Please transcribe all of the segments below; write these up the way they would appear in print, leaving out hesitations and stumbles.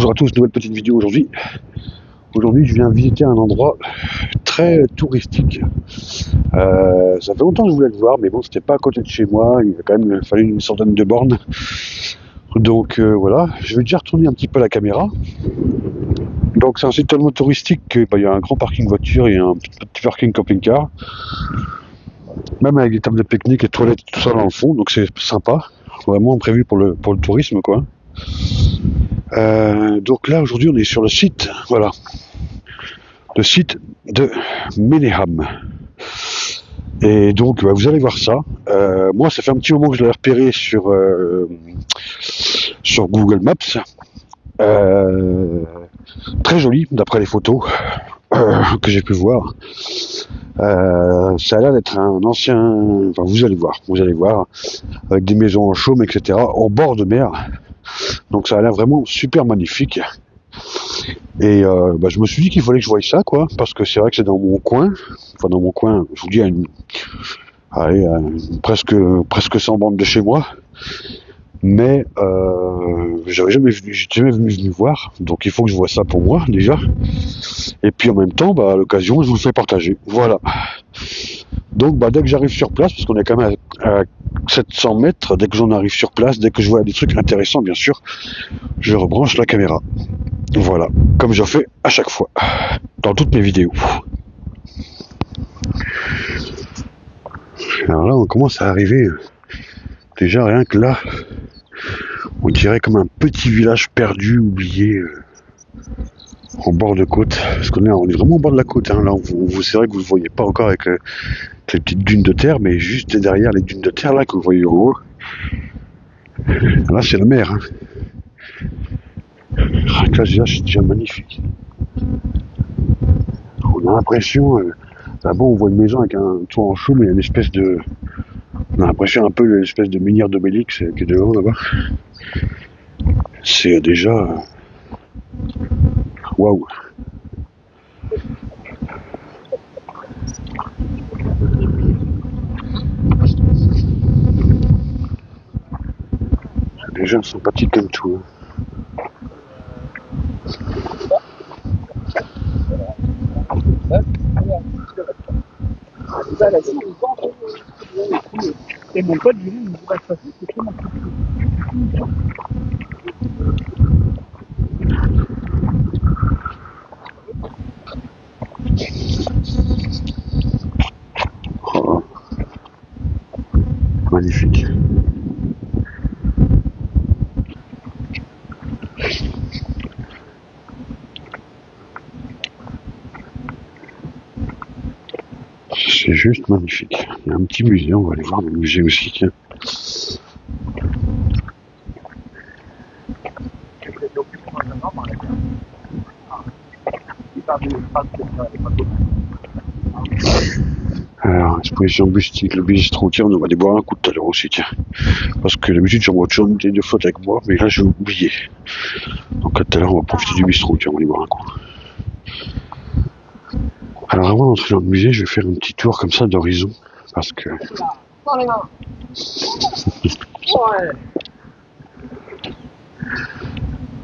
Bonjour à tous, nouvelle petite vidéo aujourd'hui. Aujourd'hui, je viens visiter un endroit très touristique. Ça fait longtemps que je voulais le voir, mais bon, c'était pas à côté de chez moi. Il a quand même fallu une centaine de bornes. Donc voilà, je vais déjà retourner un petit peu la caméra. Donc c'est un site tellement touristique qu'il y a un grand parking voiture et un petit parking camping-car. Même avec des tables de pique-nique et toilettes, tout ça dans le fond, donc c'est sympa. Vraiment prévu pour le tourisme, quoi. Donc là, aujourd'hui, on est sur le site, voilà. Le site de Ménéham. Et donc, vous allez voir ça. Moi, ça fait un petit moment que je l'ai repéré sur Google Maps. Très joli, d'après les photos que j'ai pu voir. Ça a l'air d'être un ancien... Enfin, vous allez voir, avec des maisons en chaume, etc., au bord de mer. Donc ça a l'air vraiment super magnifique. Et je me suis dit qu'il fallait que je voie ça, quoi, parce que c'est vrai que c'est dans mon coin. Enfin, dans mon coin, je vous dis, à presque 100 bandes de chez moi. Mais j'étais jamais venu voir, donc il faut que je vois ça pour moi déjà. Et puis en même temps, à l'occasion, je vous le fais partager. Voilà. Donc dès que j'arrive sur place, parce qu'on est quand même à 700 mètres, dès que j'en arrive sur place, dès que je vois des trucs intéressants, bien sûr, je rebranche la caméra. Voilà, comme je fais à chaque fois, dans toutes mes vidéos. Alors là, on commence à arriver, déjà rien que là, on dirait comme un petit village perdu, oublié, en bord de côte. Parce qu'on est vraiment au bord de la côte, hein. Là, c'est vrai que vous ne le voyez pas encore avec les petites dunes de terre, mais juste derrière les dunes de terre, là, que vous voyez en haut. Là, c'est la mer, hein. Là, c'est déjà magnifique. On a l'impression, là-bas, on voit une maison avec un toit en chaume, mais il y a une espèce de... On a l'impression un peu l'espèce de menhir d'Obélix qui est devant, là-bas. C'est déjà... Waouh! C'est déjà sympathique comme tout, hein. Et mon pote, Julie, il me dit pas ça, c'est comment ça. Oh, magnifique. C'est juste magnifique. Il y a un petit musée, on va aller voir le musée aussi, tiens. Alors, exposition bustique, le bistrot, tiens, on va aller boire un coup tout à l'heure aussi, tiens. Parce que d'habitude, j'envoie toujours une bouteille de flotte avec moi, mais là, j'ai oublié. Donc, tout à l'heure, on va profiter du bistrot, tiens, on va aller boire un coup. Alors, avant d'entrer dans le musée, je vais faire un petit tour comme ça d'horizon, parce que... Dans les mains. Ouais.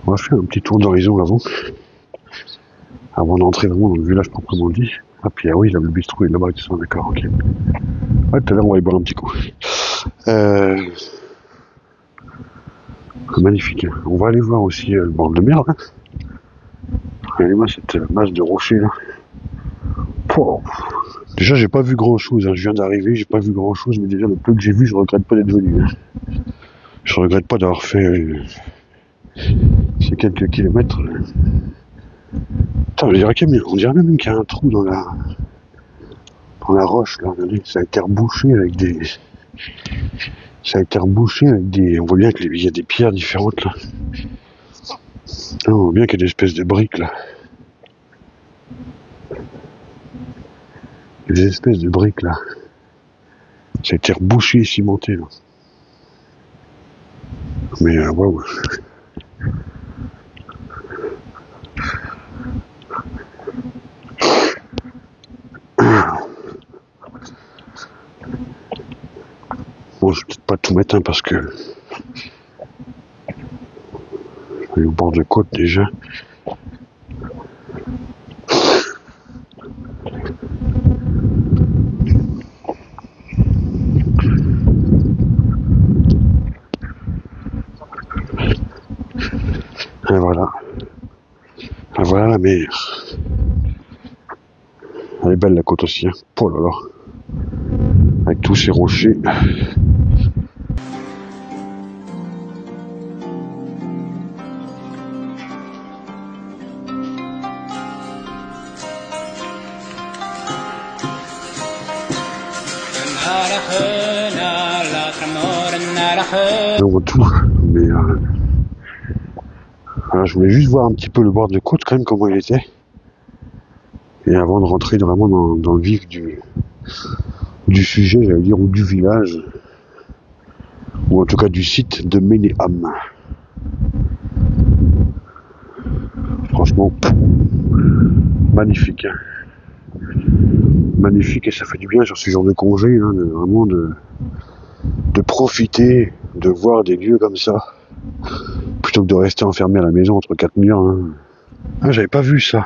On va faire un petit tour d'horizon avant d'entrer vraiment dans le village proprement dit. Ah, puis oui, là, le bistrot est là-bas, d'accord, ok. Ouais, tout à l'heure, on va y boire un petit coup. Magnifique. On va aller voir aussi le bord de mer, là. Regardez-moi cette masse de rochers, là. Pouah. Déjà, j'ai pas vu grand-chose, hein. Je viens d'arriver, j'ai pas vu grand-chose, mais déjà, le peu que j'ai vu, je regrette pas d'être venu, hein. Je regrette pas d'avoir fait ces quelques kilomètres. Putain, on dirait même qu'il y a un trou dans la roche, là. Regardez, ça a été rebouché avec des... On voit bien qu'il y a des pierres différentes, là. On voit bien qu'il y a des espèces de briques, là. Il y a des espèces de briques, là. Ça a été rebouché et cimenté, là. Mais, waouh. Bon, je vais peut-être pas tout mettre, hein, parce que... Et au bord de côte déjà. Et voilà. Et voilà la mer. Elle est belle la côte aussi, hein. Oh là là. Avec tous ces rochers. On voit tout, mais alors je voulais juste voir un petit peu le bord de côte quand même, comment il était. Et avant de rentrer vraiment dans le vif du sujet, j'allais dire, ou du village, ou en tout cas du site de Ménéam. Franchement, magnifique. Magnifique, et ça fait du bien sur ce genre de congé, hein, vraiment de profiter, de voir des lieux comme ça, plutôt que de rester enfermé à la maison entre quatre murs. Hein. Ah, j'avais pas vu ça.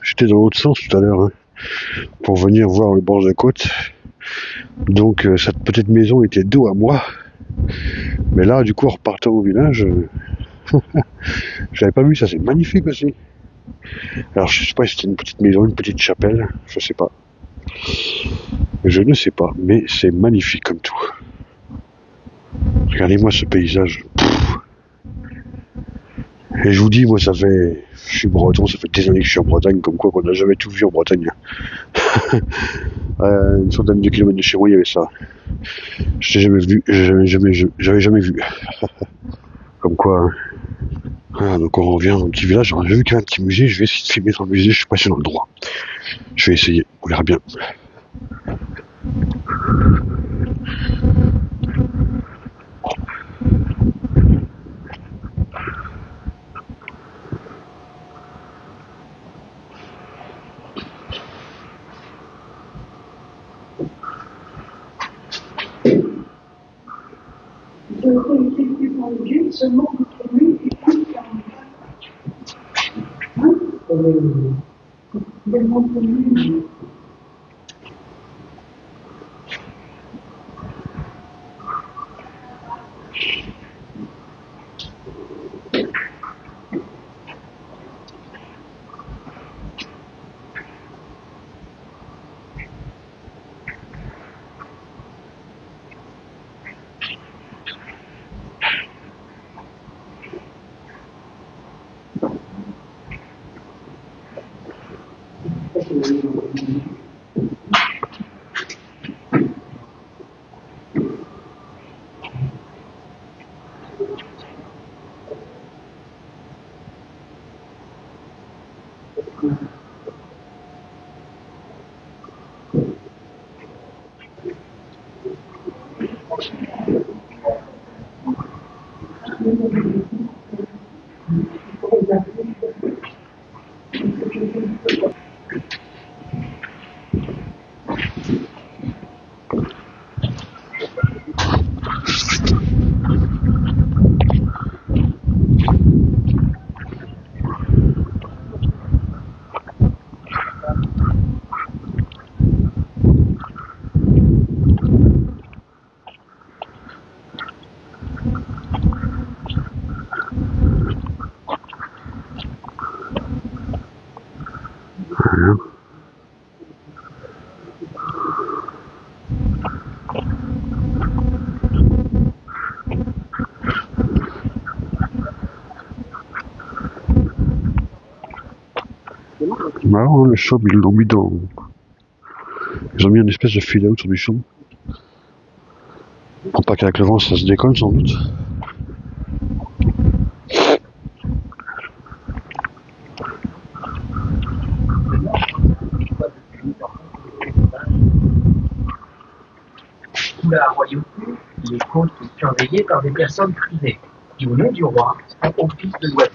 J'étais dans l'autre sens tout à l'heure, hein, pour venir voir le bord de côte. Donc cette petite maison était dos à moi. Mais là, du coup, en repartant au village, j'avais pas vu ça. C'est magnifique aussi. Alors, je sais pas si c'était une petite maison, une petite chapelle, je sais pas. Je ne sais pas, mais c'est magnifique comme tout. Regardez-moi ce paysage. Pff. Et je vous dis, moi, je suis breton, ça fait des années que je suis en Bretagne, comme quoi qu'on n'a jamais tout vu en Bretagne. Une centaine de kilomètres de chez moi, il y avait ça. Je n'ai jamais vu, j'avais jamais vu. Comme quoi. Hein. Ah, donc on revient dans le petit village. J'ai vu qu'il y avait un petit musée, je vais essayer de filmer dans le musée, je suis pas sûr dans le droit. Je vais essayer, on verra bien. Seulement votre nuit est plus C'est marrant, hein, le chaume, ils l'ont mis dans... Ils ont mis une espèce de filet autour du chaume. Pour pas qu'avec le vent, ça se décolle, sans doute. Sous la royauté, les côtes sont surveillées par des personnes privées, qui, au nom du roi, ont office de loisirs.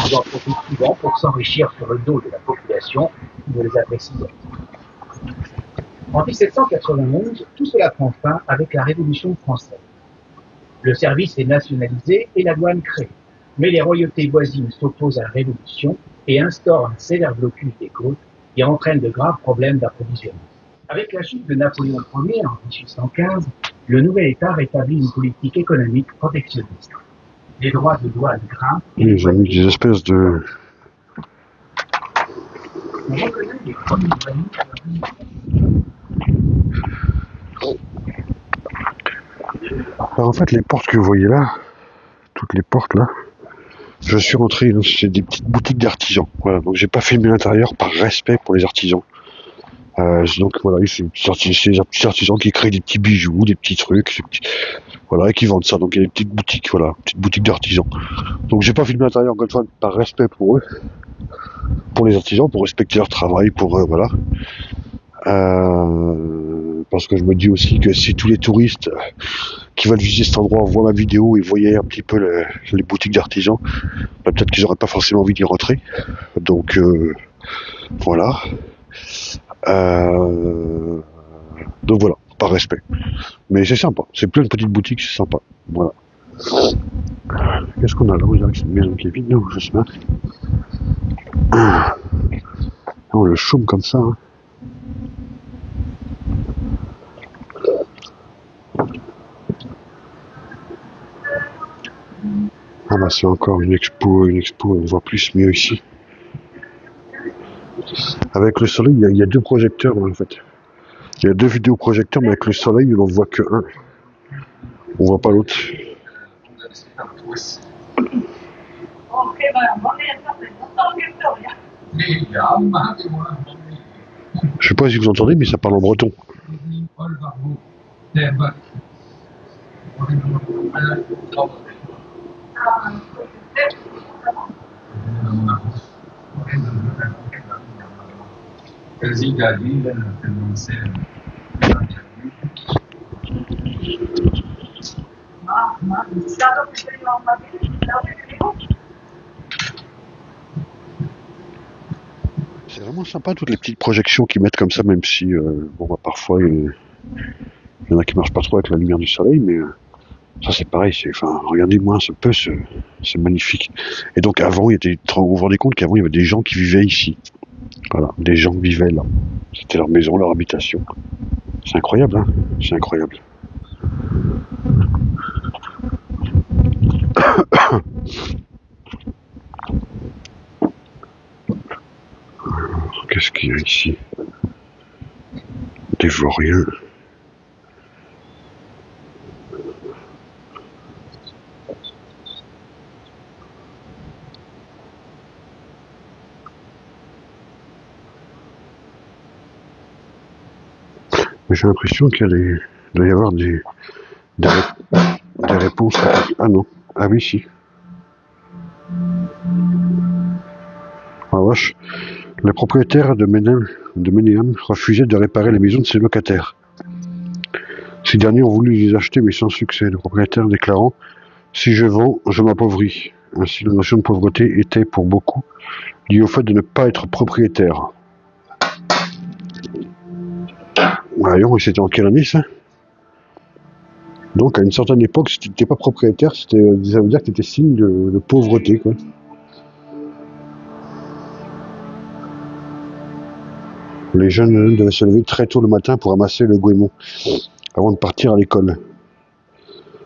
Ils en profitent souvent pour s'enrichir sur le dos de la population qui ne les apprécie pas. En 1791, tout cela prend fin avec la Révolution française. Le service est nationalisé et la douane créée. Mais les royautés voisines s'opposent à la révolution et instaurent un sévère blocus des côtes qui entraîne de graves problèmes d'approvisionnement. Avec la chute de Napoléon Ier en 1815, le nouvel État rétablit une politique économique protectionniste. Les droits de douane grimpent et Ils ont mis des espèces de... on reconnaît les premiers voyous. Alors en fait, les portes que vous voyez là, toutes les portes là, je suis rentré, c'est des petites boutiques d'artisans. Voilà, donc j'ai pas filmé l'intérieur par respect pour les artisans. Donc voilà, c'est des petits artisans qui créent des petits bijoux, des petits trucs, voilà, et qui vendent ça. Donc il y a des petites boutiques, voilà, petites boutiques d'artisans. Donc j'ai pas filmé l'intérieur encore une fois par respect pour eux, pour les artisans, pour respecter leur travail, pour voilà. Parce que je me dis aussi que si tous les touristes qui veulent visiter cet endroit voient ma vidéo et voyaient un petit peu les boutiques d'artisans, bah, peut-être qu'ils n'auraient pas forcément envie d'y rentrer. Donc voilà. Donc voilà, par respect. Mais c'est sympa, c'est plein de petites boutiques, c'est sympa. Voilà. Qu'est-ce qu'on a là? On dirait que c'est une maison qui est vide, non? Je sais pas. Oh, le chaume comme ça. Hein. Ah bah c'est encore une expo, on voit plus mieux ici. Avec le soleil, il y a deux projecteurs en fait. Il y a deux vidéoprojecteurs, mais avec le soleil, on voit que un. On voit pas l'autre. Je sais pas si vous entendez, mais ça parle en breton. C'est vraiment sympa toutes les petites projections qu'ils mettent comme ça, même si bon bah, parfois il y en a qui marchent pas trop avec la lumière du soleil, mais ça c'est pareil, regardez-moi un peu, c'est magnifique. Et donc avant, vous vous rendez compte qu'avant il y avait des gens qui vivaient ici. Voilà, des gens vivaient là. C'était leur maison, leur habitation. C'est incroyable, hein? C'est incroyable. Qu'est-ce qu'il y a ici? Des vauriens. Mais j'ai l'impression qu'il doit y avoir des réponses. Ah non. Ah oui, si. Ah vache. Le propriétaire de Ménéam refusait de réparer les maisons de ses locataires. Ces derniers ont voulu les acheter, mais sans succès. Le propriétaire déclarant « Si je vends, je m'appauvris ». Ainsi, la notion de pauvreté était, pour beaucoup, liée au fait de ne pas être propriétaire. Voyons, et c'était en quelle année, ça? Donc, à une certaine époque, si tu n'étais pas propriétaire, ça veut dire que tu étais signe de pauvreté, quoi. Les jeunes devaient se lever très tôt le matin pour amasser le goémon avant de partir à l'école.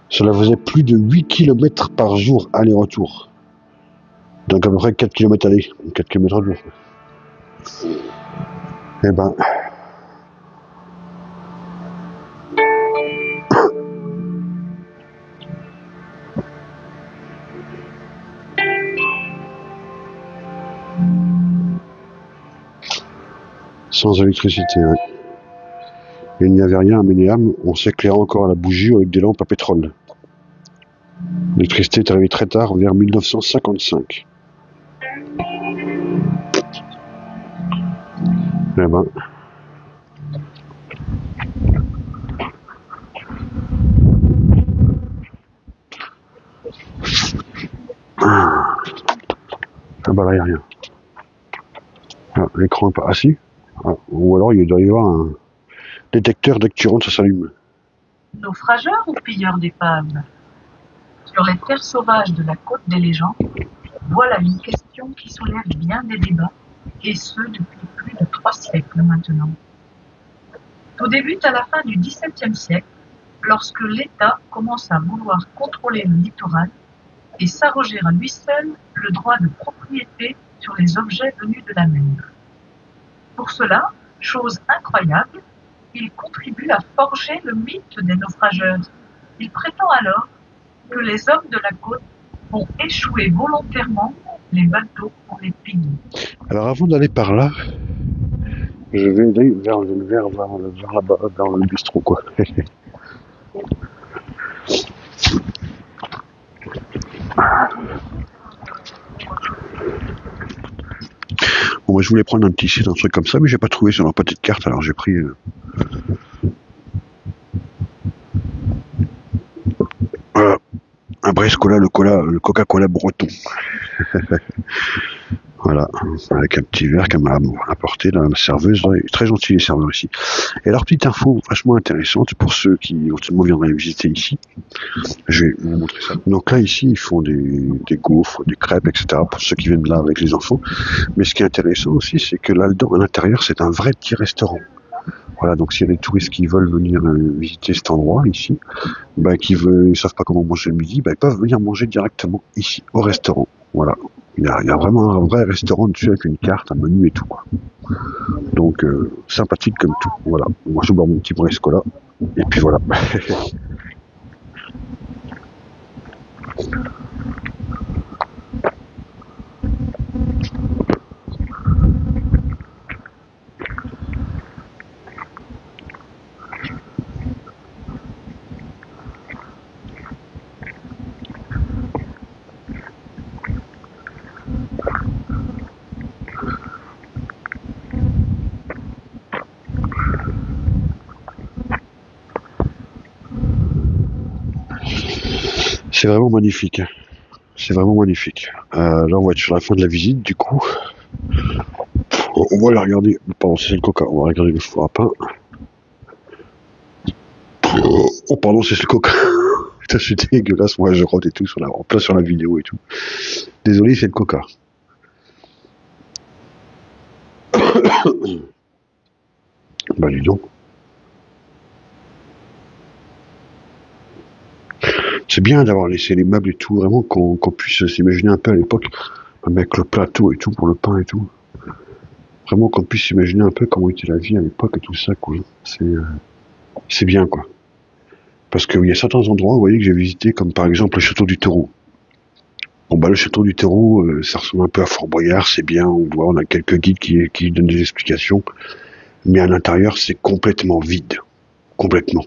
Cela faisait plus de 8 km par jour aller-retour. Donc à peu près 4 km aller, 4 km retour. Eh ben... Sans électricité, ouais. Il n'y avait rien à Ménéam, on s'éclairait encore à la bougie avec des lampes à pétrole. L'électricité est arrivée très tard, vers 1955. Eh ben... Ah bah là, il n'y a rien. Ah, l'écran est pas assis. Ah, ou alors il doit y avoir un détecteur dès que tu rentres, ça s'allume. Naufrageurs ou pilleurs d'épaves? Sur les terres sauvages de la côte des légendes, voilà une question qui soulève bien des débats, et ce depuis plus de 3 siècles maintenant. Tout débute à la fin du XVIIe siècle, lorsque l'État commence à vouloir contrôler le littoral et s'arroger à lui seul le droit de propriété sur les objets venus de la mer. Pour cela, chose incroyable, il contribue à forger le mythe des naufrageurs. Il prétend alors que les hommes de la côte ont échoué volontairement les bateaux pour les piller. Alors avant d'aller par là, je vais aller vers là-bas, dans le bistrot, quoi. Bon, moi je voulais prendre un petit site, un truc comme ça, mais j'ai pas trouvé sur leur petite carte, alors j'ai pris voilà, un Brescola, le Coca-Cola breton. Voilà, avec un petit verre qu'elle m'a apporté, la serveuse, là, très gentille les serveurs ici. Et alors, petite info vachement intéressante pour ceux qui éventuellement viendraient visiter ici. Je vais vous montrer ça. Donc là, ici, ils font des gaufres, des crêpes, etc. pour ceux qui viennent là avec les enfants. Mais ce qui est intéressant aussi, c'est que là-dedans, à l'intérieur, c'est un vrai petit restaurant. Voilà, donc s'il y a des touristes qui veulent venir visiter cet endroit ici, ils savent pas comment manger le midi, ils peuvent venir manger directement ici, au restaurant. Voilà. Il y a vraiment un vrai restaurant dessus avec une carte, un menu et tout, quoi. Donc, sympathique comme tout. Voilà. Moi, je bois mon petit Brescola. Et puis voilà. C'est vraiment magnifique. C'est vraiment magnifique. Là, on va être sur la fin de la visite, du coup. On va la regarder. Pardon, c'est le Coca. On va regarder le four à pain. Oh, pardon, c'est le Coca. Putain, c'est dégueulasse. Moi, je rote et tout en plein sur la vidéo et tout. Désolé, c'est le Coca. Bah, dis donc. C'est bien d'avoir laissé les meubles et tout, vraiment qu'on puisse s'imaginer un peu à l'époque, avec le plateau et tout pour le pain et tout. Vraiment qu'on puisse s'imaginer un peu comment était la vie à l'époque et tout ça, quoi. C'est bien, quoi. Parce qu'il y a certains endroits, vous voyez, que j'ai visités, comme par exemple le château du Terreau. Bon, le château du Terreau, ça ressemble un peu à Fort Boyard, c'est bien, on a quelques guides qui donnent des explications, mais à l'intérieur, c'est complètement vide. Complètement.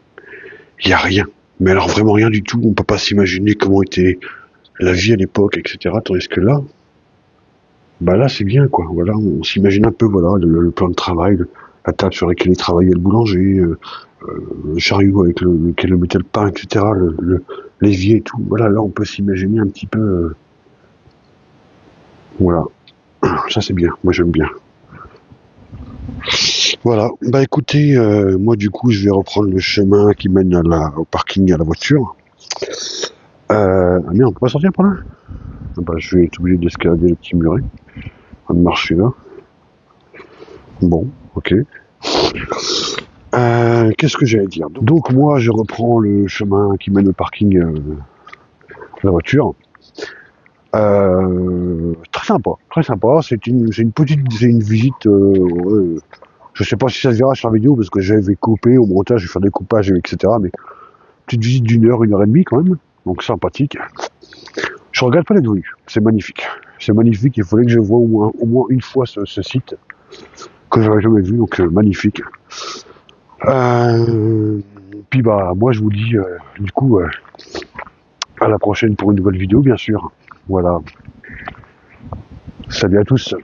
Il y a rien. Mais alors vraiment rien du tout, on peut pas s'imaginer comment était la vie à l'époque, etc. Tandis que là, là c'est bien, quoi. Voilà, on s'imagine un peu, voilà, le plan de travail, la table sur laquelle il travaillait le boulanger, le chariot avec lequel on mettait le pain, etc. L'évier et tout. Voilà, là on peut s'imaginer un petit peu. Voilà, ça c'est bien. Moi j'aime bien. Voilà, écoutez, moi du coup je vais reprendre le chemin qui mène au parking à la voiture. Mais on peut pas sortir par là. Je vais être obligé d'escalader le petit muret. On va marcher là. Bon, ok. Qu'est-ce que j'allais dire? Donc moi je reprends le chemin qui mène au parking à la voiture. Très sympa. C'est une visite. Je sais pas si ça se verra sur la vidéo parce que j'avais coupé au montage, je vais faire des coupages, etc. Mais petite visite d'1 heure et demie quand même. Donc sympathique. Je regrette pas d'être venu. C'est magnifique. C'est magnifique. Il fallait que je voie au moins une fois ce site que j'avais jamais vu. Donc magnifique. Puis moi je vous dis du coup à la prochaine pour une nouvelle vidéo bien sûr. Voilà. Salut à tous.